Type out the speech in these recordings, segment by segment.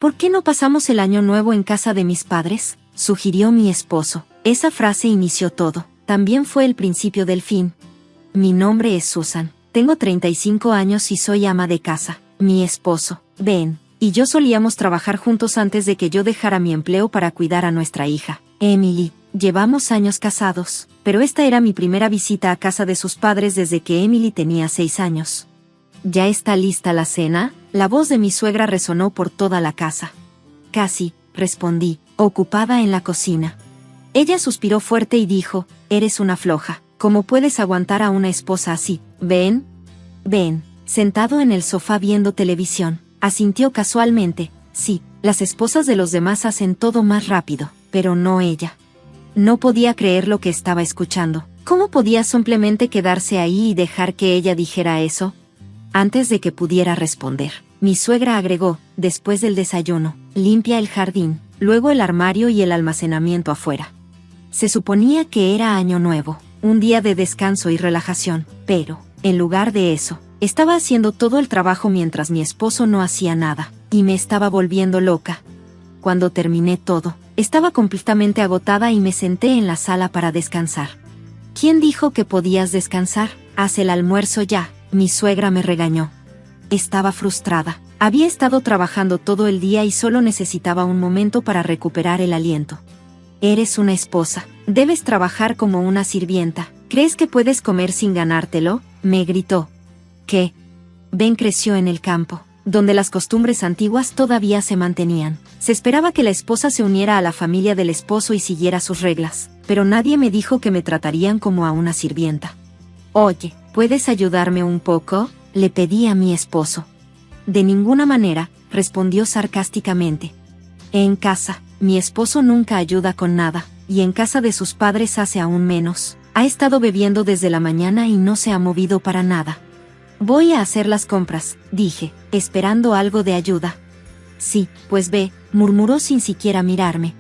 ¿Por qué no pasamos el año nuevo en casa de mis padres?, sugirió mi esposo. Esa frase inició todo. También fue el principio del fin. Mi nombre es Susan. Tengo 35 años y soy ama de casa. Mi esposo, Ben, y yo solíamos trabajar juntos antes de que yo dejara mi empleo para cuidar a nuestra hija, Emily. Llevamos años casados, pero esta era mi primera visita a casa de sus padres desde que Emily tenía 6 años. ¿Ya está lista la cena?, la voz de mi suegra resonó por toda la casa. Casi, respondí, ocupada en la cocina. Ella suspiró fuerte y dijo, eres una floja. ¿Cómo puedes aguantar a una esposa así? Ben, sentado en el sofá viendo televisión, asintió casualmente. Sí, las esposas de los demás hacen todo más rápido, pero no ella. No podía creer lo que estaba escuchando. ¿Cómo podía simplemente quedarse ahí y dejar que ella dijera eso? Antes de que pudiera responder, mi suegra agregó, después del desayuno, limpia el jardín, luego el armario y el almacenamiento afuera. Se suponía que era Año Nuevo, un día de descanso y relajación, pero, en lugar de eso, estaba haciendo todo el trabajo mientras mi esposo no hacía nada, y me estaba volviendo loca. Cuando terminé todo, estaba completamente agotada y me senté en la sala para descansar. ¿Quién dijo que podías descansar? Haz el almuerzo ya, mi suegra me regañó. Estaba frustrada. Había estado trabajando todo el día y solo necesitaba un momento para recuperar el aliento. Eres una esposa. Debes trabajar como una sirvienta. ¿Crees que puedes comer sin ganártelo?, me gritó. ¿Qué? Ben creció en el campo, donde las costumbres antiguas todavía se mantenían. Se esperaba que la esposa se uniera a la familia del esposo y siguiera sus reglas, pero nadie me dijo que me tratarían como a una sirvienta. Oye, ¿puedes ayudarme un poco?, le pedí a mi esposo. De ninguna manera, respondió sarcásticamente. En casa, mi esposo nunca ayuda con nada, y en casa de sus padres hace aún menos. Ha estado bebiendo desde la mañana y no se ha movido para nada. Voy a hacer las compras, dije, esperando algo de ayuda. Sí, pues ve, murmuró sin siquiera mirarme.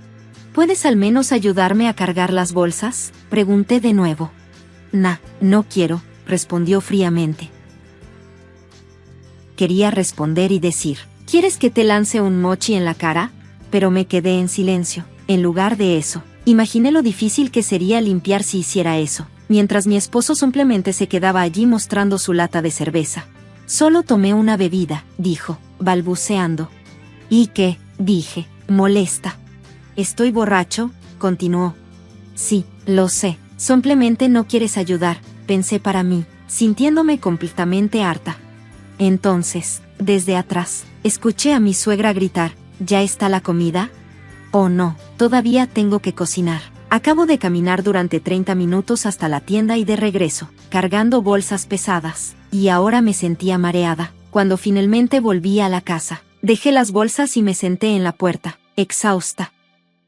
¿Puedes al menos ayudarme a cargar las bolsas?, pregunté de nuevo. No quiero, respondió fríamente. Quería responder y decir, ¿quieres que te lance un mochi en la cara? Pero me quedé en silencio. En lugar de eso, imaginé lo difícil que sería limpiar si hiciera eso, mientras mi esposo simplemente se quedaba allí mostrando su lata de cerveza. Solo tomé una bebida, dijo, balbuceando. ¿Y qué?, dije, molesta. ¿Estoy borracho?, continuó. Sí, lo sé, simplemente no quieres ayudar, pensé para mí, sintiéndome completamente harta. Entonces, desde atrás, escuché a mi suegra gritar, ¿ya está la comida? Oh no, todavía tengo que cocinar. Acabo de caminar durante 30 minutos hasta la tienda y de regreso, cargando bolsas pesadas, y ahora me sentía mareada. Cuando finalmente volví a la casa, dejé las bolsas y me senté en la puerta, exhausta.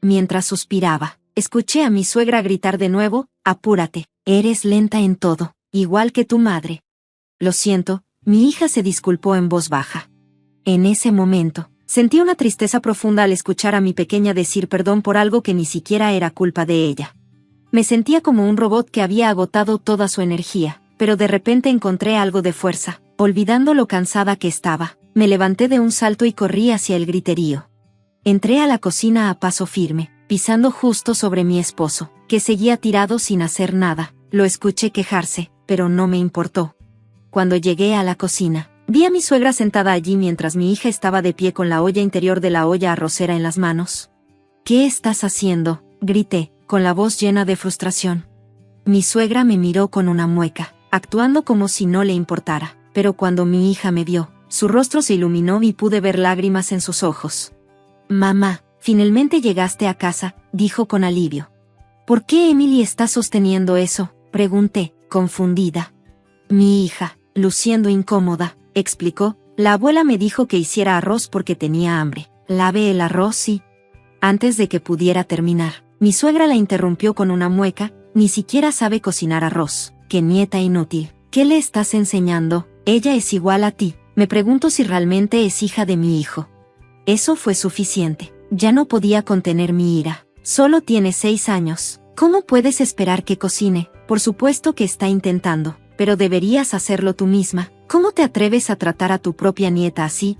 Mientras suspiraba, escuché a mi suegra gritar de nuevo, apúrate, eres lenta en todo, igual que tu madre. Lo siento, mi hija se disculpó en voz baja. En ese momento, sentí una tristeza profunda al escuchar a mi pequeña decir perdón por algo que ni siquiera era culpa de ella. Me sentía como un robot que había agotado toda su energía, pero de repente encontré algo de fuerza. Olvidando lo cansada que estaba, me levanté de un salto y corrí hacia el griterío. Entré a la cocina a paso firme, pisando justo sobre mi esposo, que seguía tirado sin hacer nada. Lo escuché quejarse, pero no me importó. Cuando llegué a la cocina, vi a mi suegra sentada allí mientras mi hija estaba de pie con la olla interior de la olla arrocera en las manos. ¿Qué estás haciendo?, grité, con la voz llena de frustración. Mi suegra me miró con una mueca, actuando como si no le importara, pero cuando mi hija me vio, su rostro se iluminó y pude ver lágrimas en sus ojos. Mamá, finalmente llegaste a casa, dijo con alivio. ¿Por qué Emily está sosteniendo eso?, pregunté, confundida. Mi hija, luciendo incómoda, explicó, la abuela me dijo que hiciera arroz porque tenía hambre. Lave el arroz y... Antes de que pudiera terminar, mi suegra la interrumpió con una mueca, ni siquiera sabe cocinar arroz. ¡Qué nieta inútil! ¿Qué le estás enseñando? Ella es igual a ti. Me pregunto si realmente es hija de mi hijo. Eso fue suficiente. Ya no podía contener mi ira. Solo tiene 6 años. ¿Cómo puedes esperar que cocine? Por supuesto que está intentando, pero deberías hacerlo tú misma. ¿Cómo te atreves a tratar a tu propia nieta así?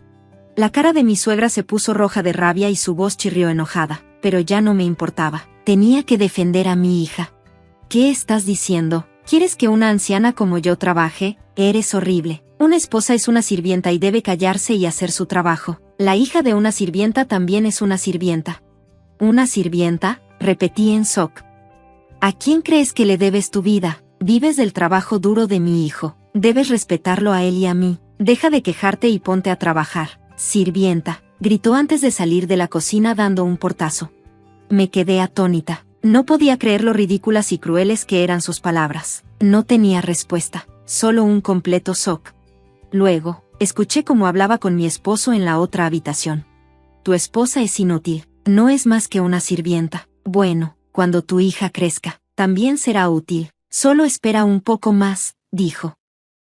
La cara de mi suegra se puso roja de rabia y su voz chirrió enojada, pero ya no me importaba. Tenía que defender a mi hija. ¿Qué estás diciendo? ¿Quieres que una anciana como yo trabaje? Eres horrible. Una esposa es una sirvienta y debe callarse y hacer su trabajo. La hija de una sirvienta también es una sirvienta. ¿Una sirvienta? Repetí en shock. ¿A quién crees que le debes tu vida? Vives del trabajo duro de mi hijo. Debes respetarlo a él y a mí. Deja de quejarte y ponte a trabajar. Sirvienta, gritó antes de salir de la cocina dando un portazo. Me quedé atónita. No podía creer lo ridículas y crueles que eran sus palabras. No tenía respuesta, solo un completo shock. Luego, escuché cómo hablaba con mi esposo en la otra habitación. Tu esposa es inútil, no es más que una sirvienta. Bueno, cuando tu hija crezca, también será útil. Solo espera un poco más, dijo.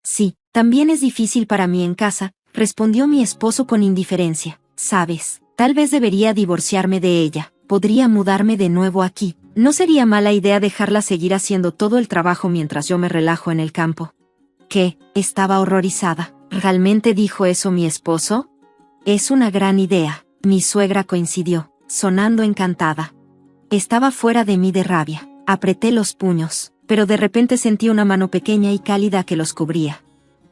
Sí, también es difícil para mí en casa, respondió mi esposo con indiferencia. Sabes, tal vez debería divorciarme de ella. Podría mudarme de nuevo aquí. No sería mala idea dejarla seguir haciendo todo el trabajo mientras yo me relajo en el campo. ¿Qué? Estaba horrorizada. ¿Realmente dijo eso mi esposo? Es una gran idea. Mi suegra coincidió, sonando encantada. Estaba fuera de mí de rabia. Apreté los puños, pero de repente sentí una mano pequeña y cálida que los cubría.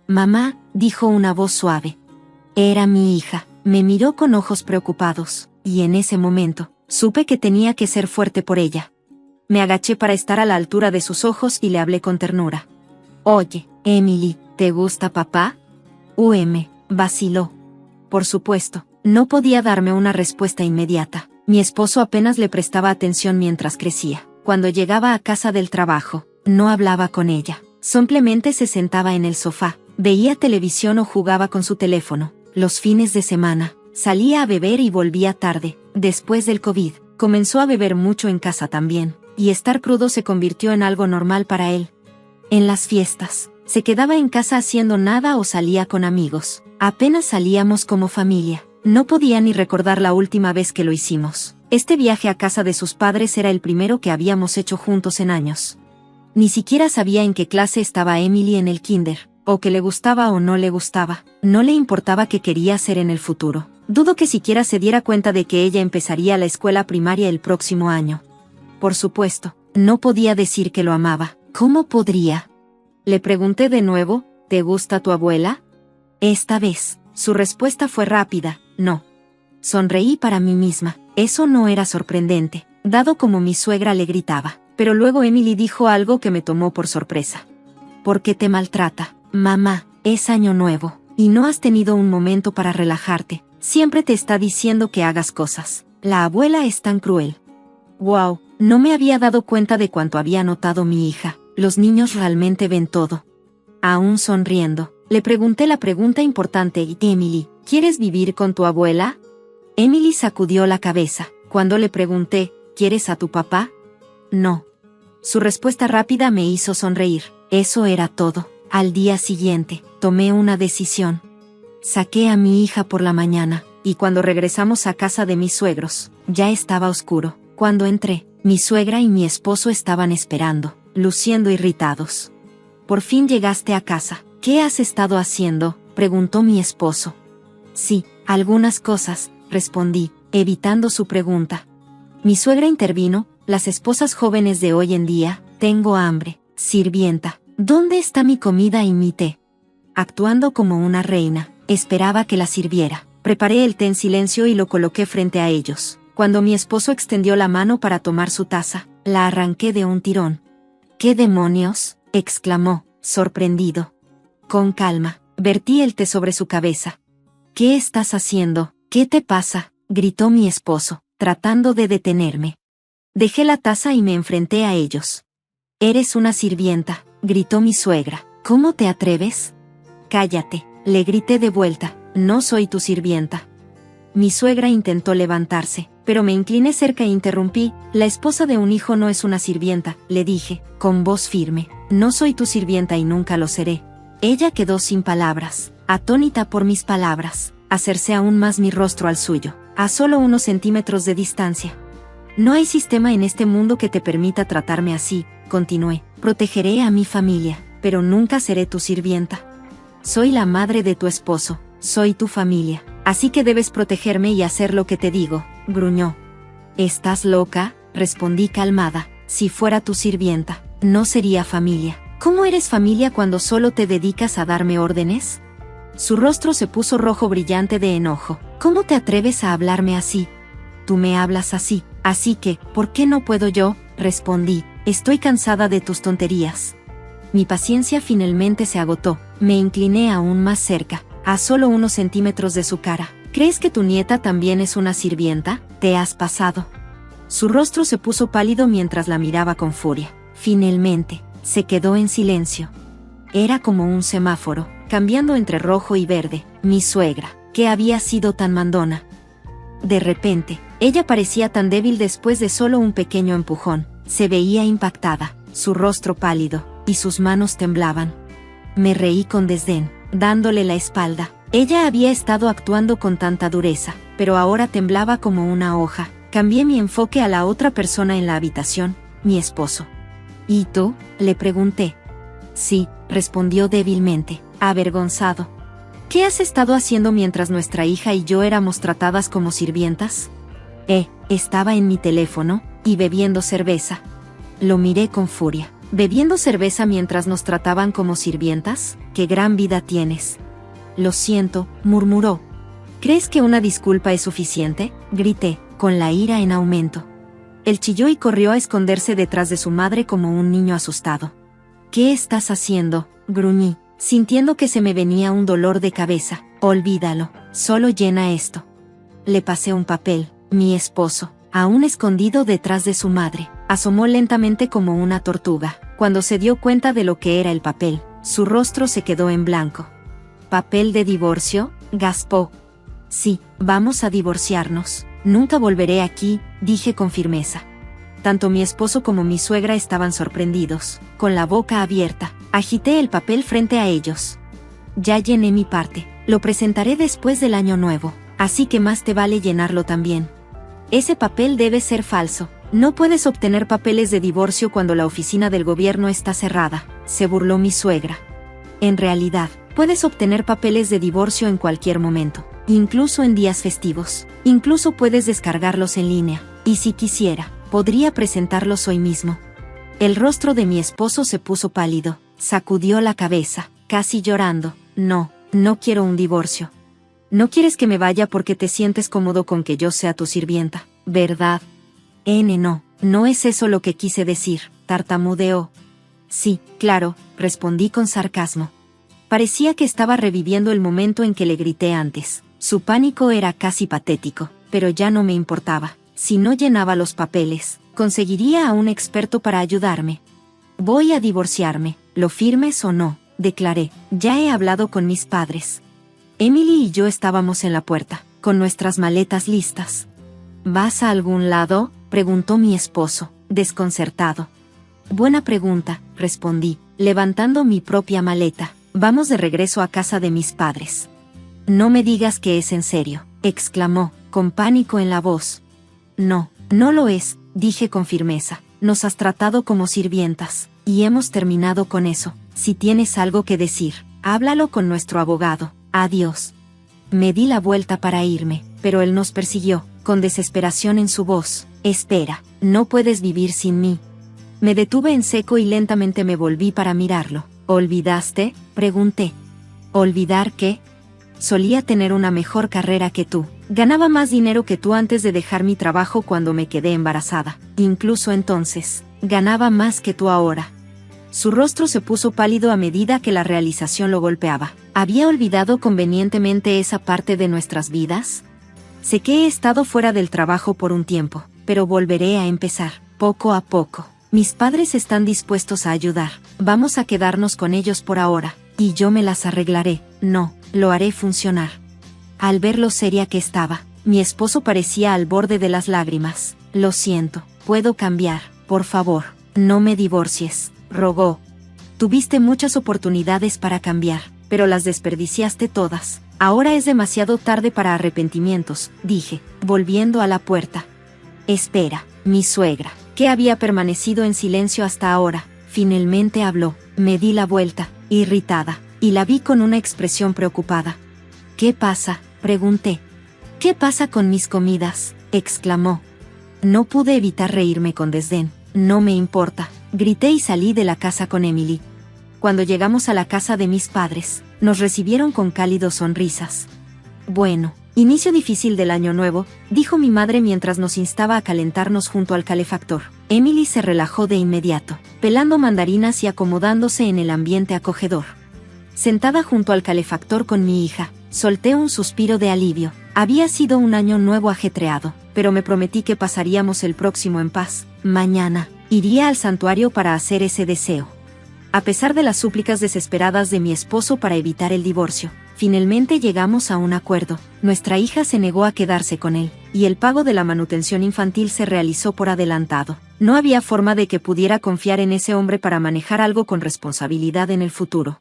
Mamá, dijo una voz suave. Era mi hija. Me miró con ojos preocupados, y en ese momento, supe que tenía que ser fuerte por ella. Me agaché para estar a la altura de sus ojos y le hablé con ternura. Oye, Emily, ¿te gusta papá? Vaciló. Por supuesto, no podía darme una respuesta inmediata. Mi esposo apenas le prestaba atención mientras crecía. Cuando llegaba a casa del trabajo, no hablaba con ella. Simplemente se sentaba en el sofá, veía televisión o jugaba con su teléfono. Los fines de semana, salía a beber y volvía tarde. Después del COVID, comenzó a beber mucho en casa también, y estar crudo se convirtió en algo normal para él. En las fiestas, se quedaba en casa haciendo nada o salía con amigos. Apenas salíamos como familia. No podía ni recordar la última vez que lo hicimos. Este viaje a casa de sus padres era el primero que habíamos hecho juntos en años. Ni siquiera sabía en qué clase estaba Emily en el kinder, o que le gustaba o no le gustaba. No le importaba qué quería hacer en el futuro. Dudo que siquiera se diera cuenta de que ella empezaría la escuela primaria el próximo año. Por supuesto, no podía decir que lo amaba. ¿Cómo podría? Le pregunté de nuevo, ¿te gusta tu abuela? Esta vez, su respuesta fue rápida, no. Sonreí para mí misma. Eso no era sorprendente, dado como mi suegra le gritaba. Pero luego Emily dijo algo que me tomó por sorpresa. ¿Por qué te maltrata? Mamá, es año nuevo, y no has tenido un momento para relajarte. Siempre te está diciendo que hagas cosas. La abuela es tan cruel. Wow, no me había dado cuenta de cuánto había notado mi hija. Los niños realmente ven todo. Aún sonriendo, le pregunté la pregunta importante. Emily, ¿quieres vivir con tu abuela? Emily sacudió la cabeza. Cuando le pregunté, ¿quieres a tu papá? No. Su respuesta rápida me hizo sonreír. Eso era todo. Al día siguiente, tomé una decisión. Saqué a mi hija por la mañana, y cuando regresamos a casa de mis suegros, ya estaba oscuro. Cuando entré, mi suegra y mi esposo estaban esperando, luciendo irritados. «Por fin llegaste a casa. ¿Qué has estado haciendo?», preguntó mi esposo. «Sí, algunas cosas», respondí, evitando su pregunta. Mi suegra intervino. «Las esposas jóvenes de hoy en día, tengo hambre, sirvienta. ¿Dónde está mi comida y mi té?». Actuando como una reina, esperaba que la sirviera. Preparé el té en silencio y lo coloqué frente a ellos. Cuando mi esposo extendió la mano para tomar su taza, la arranqué de un tirón. «¿Qué demonios?», exclamó, sorprendido. Con calma, vertí el té sobre su cabeza. «¿Qué estás haciendo? ¿Qué te pasa?», gritó mi esposo, tratando de detenerme. Dejé la taza y me enfrenté a ellos. «Eres una sirvienta», gritó mi suegra. «¿Cómo te atreves?». «Cállate», le grité de vuelta. «No soy tu sirvienta». Mi suegra intentó levantarse, pero me incliné cerca e interrumpí. «La esposa de un hijo no es una sirvienta», le dije, con voz firme. «No soy tu sirvienta y nunca lo seré». Ella quedó sin palabras, atónita por mis palabras. Acercé aún más mi rostro al suyo, a solo unos centímetros de distancia. «No hay sistema en este mundo que te permita tratarme así», continué. «Protegeré a mi familia, pero nunca seré tu sirvienta. Soy la madre de tu esposo, soy tu familia». así que debes protegerme y hacer lo que te digo, gruñó. ¿Estás loca?, respondí calmada. Si fuera tu sirvienta, no sería familia. ¿Cómo eres familia cuando solo te dedicas a darme órdenes? Su rostro se puso rojo brillante de enojo. ¿Cómo te atreves a hablarme así? Tú me hablas así que, ¿por qué no puedo yo?, respondí. Estoy cansada de tus tonterías. Mi paciencia finalmente se agotó. Me incliné aún más cerca, a solo unos centímetros de su cara. ¿Crees que tu nieta también es una sirvienta? Te has pasado. Su rostro se puso pálido mientras la miraba con furia. Finalmente, se quedó en silencio. Era como un semáforo, cambiando entre rojo y verde. Mi suegra, que había sido tan mandona. De repente, ella parecía tan débil después de solo un pequeño empujón. Se veía impactada, su rostro pálido, y sus manos temblaban. Me reí con desdén, dándole la espalda. Ella había estado actuando con tanta dureza, pero ahora temblaba como una hoja. Cambié mi enfoque a la otra persona en la habitación, mi esposo. ¿Y tú?, le pregunté. Sí, respondió débilmente, avergonzado. ¿Qué has estado haciendo mientras nuestra hija y yo éramos tratadas como sirvientas? Estaba en mi teléfono, y bebiendo cerveza. Lo miré con furia. ¿Bebiendo cerveza mientras nos trataban como sirvientas? ¡Qué gran vida tienes! Lo siento, murmuró. ¿Crees que una disculpa es suficiente?, grité, con la ira en aumento. Él chilló y corrió a esconderse detrás de su madre como un niño asustado. ¿Qué estás haciendo?, gruñí, sintiendo que se me venía un dolor de cabeza. Olvídalo, solo llena esto. Le pasé un papel. Mi esposo, aún escondido detrás de su madre, asomó lentamente como una tortuga. Cuando se dio cuenta de lo que era el papel, su rostro se quedó en blanco. ¿Papel de divorcio?, gaspó. Sí, vamos a divorciarnos. Nunca volveré aquí, dije con firmeza. Tanto mi esposo como mi suegra estaban sorprendidos. Con la boca abierta, agité el papel frente a ellos. Ya llené mi parte. Lo presentaré después del año nuevo, así que más te vale llenarlo también. Ese papel debe ser falso. No puedes obtener papeles de divorcio cuando la oficina del gobierno está cerrada, se burló mi suegra. En realidad, puedes obtener papeles de divorcio en cualquier momento, incluso en días festivos. Incluso puedes descargarlos en línea, y si quisiera, podría presentarlos hoy mismo. El rostro de mi esposo se puso pálido, sacudió la cabeza, casi llorando. No quiero un divorcio. No quieres que me vaya porque te sientes cómodo con que yo sea tu sirvienta, ¿verdad? No es eso lo que quise decir, tartamudeó. Sí, claro, respondí con sarcasmo. Parecía que estaba reviviendo el momento en que le grité antes. Su pánico era casi patético, pero ya no me importaba. Si no llenaba los papeles, conseguiría a un experto para ayudarme. Voy a divorciarme, lo firmes o no, declaré. Ya he hablado con mis padres. Emily y yo estábamos en la puerta, con nuestras maletas listas. ¿Vas a algún lado?, preguntó mi esposo, desconcertado. Buena pregunta, respondí, levantando mi propia maleta. Vamos de regreso a casa de mis padres. No me digas que es en serio, exclamó, con pánico en la voz. No lo es, dije con firmeza. Nos has tratado como sirvientas, y hemos terminado con eso. Si tienes algo que decir, háblalo con nuestro abogado. Adiós. Me di la vuelta para irme, pero él nos persiguió, con desesperación en su voz. Espera, no puedes vivir sin mí. Me detuve en seco y lentamente me volví para mirarlo. ¿Olvidaste?, pregunté. ¿Olvidar qué? Solía tener una mejor carrera que tú. Ganaba más dinero que tú antes de dejar mi trabajo cuando me quedé embarazada. Incluso entonces, ganaba más que tú ahora. Su rostro se puso pálido a medida que la realización lo golpeaba. ¿Había olvidado convenientemente esa parte de nuestras vidas? Sé que he estado fuera del trabajo por un tiempo, pero volveré a empezar, poco a poco. Mis padres están dispuestos a ayudar. Vamos a quedarnos con ellos por ahora, y yo me las arreglaré. No, lo haré funcionar. Al ver lo seria que estaba, mi esposo parecía al borde de las lágrimas. Lo siento, puedo cambiar, por favor, no me divorcies, rogó. Tuviste muchas oportunidades para cambiar, pero las desperdiciaste todas. Ahora es demasiado tarde para arrepentimientos, dije, volviendo a la puerta. Espera, mi suegra, que había permanecido en silencio hasta ahora, finalmente habló. Me di la vuelta, irritada, y la vi con una expresión preocupada. ¿Qué pasa?, Pregunté. ¿Qué pasa con mis comidas? Exclamó. No pude evitar reírme con desdén. No me importa, grité y salí de la casa con Emily. Cuando llegamos a la casa de mis padres, nos recibieron con cálidos sonrisas. Bueno, inicio difícil del año nuevo, dijo mi madre mientras nos instaba a calentarnos junto al calefactor. Emily se relajó de inmediato, pelando mandarinas y acomodándose en el ambiente acogedor. Sentada junto al calefactor con mi hija, solté un suspiro de alivio. Había sido un año nuevo ajetreado, pero me prometí que pasaríamos el próximo en paz. Mañana, iría al santuario para hacer ese deseo. A pesar de las súplicas desesperadas de mi esposo para evitar el divorcio, finalmente llegamos a un acuerdo. Nuestra hija se negó a quedarse con él, y el pago de la manutención infantil se realizó por adelantado. No había forma de que pudiera confiar en ese hombre para manejar algo con responsabilidad en el futuro.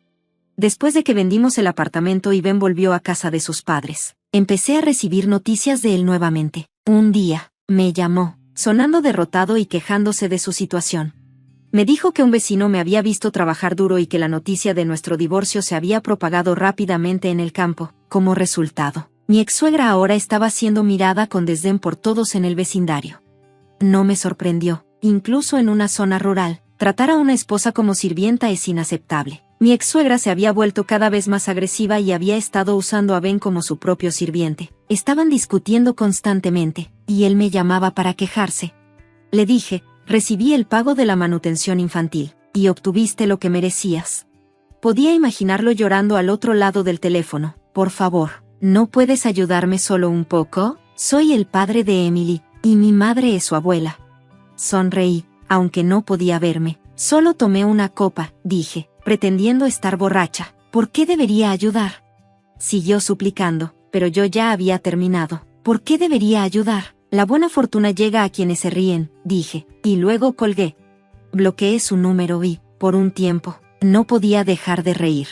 Después de que vendimos el apartamento y Ben volvió a casa de sus padres, empecé a recibir noticias de él nuevamente. Un día, me llamó, sonando derrotado y quejándose de su situación. Me dijo que un vecino me había visto trabajar duro y que la noticia de nuestro divorcio se había propagado rápidamente en el campo. Como resultado, mi ex-suegra ahora estaba siendo mirada con desdén por todos en el vecindario. No me sorprendió, incluso en una zona rural, tratar a una esposa como sirvienta es inaceptable. Mi ex-suegra se había vuelto cada vez más agresiva y había estado usando a Ben como su propio sirviente. Estaban discutiendo constantemente, y él me llamaba para quejarse. Le dije, recibí el pago de la manutención infantil, y obtuviste lo que merecías. Podía imaginarlo llorando al otro lado del teléfono. Por favor, ¿no puedes ayudarme solo un poco? Soy el padre de Emily, y mi madre es su abuela. Sonreí, aunque no podía verme. Solo tomé una copa, dije, pretendiendo estar borracha. ¿Por qué debería ayudar? Siguió suplicando, pero yo ya había terminado. ¿Por qué debería ayudar? La buena fortuna llega a quienes se ríen, dije, y luego colgué. Bloqueé su número y, por un tiempo, no podía dejar de reír.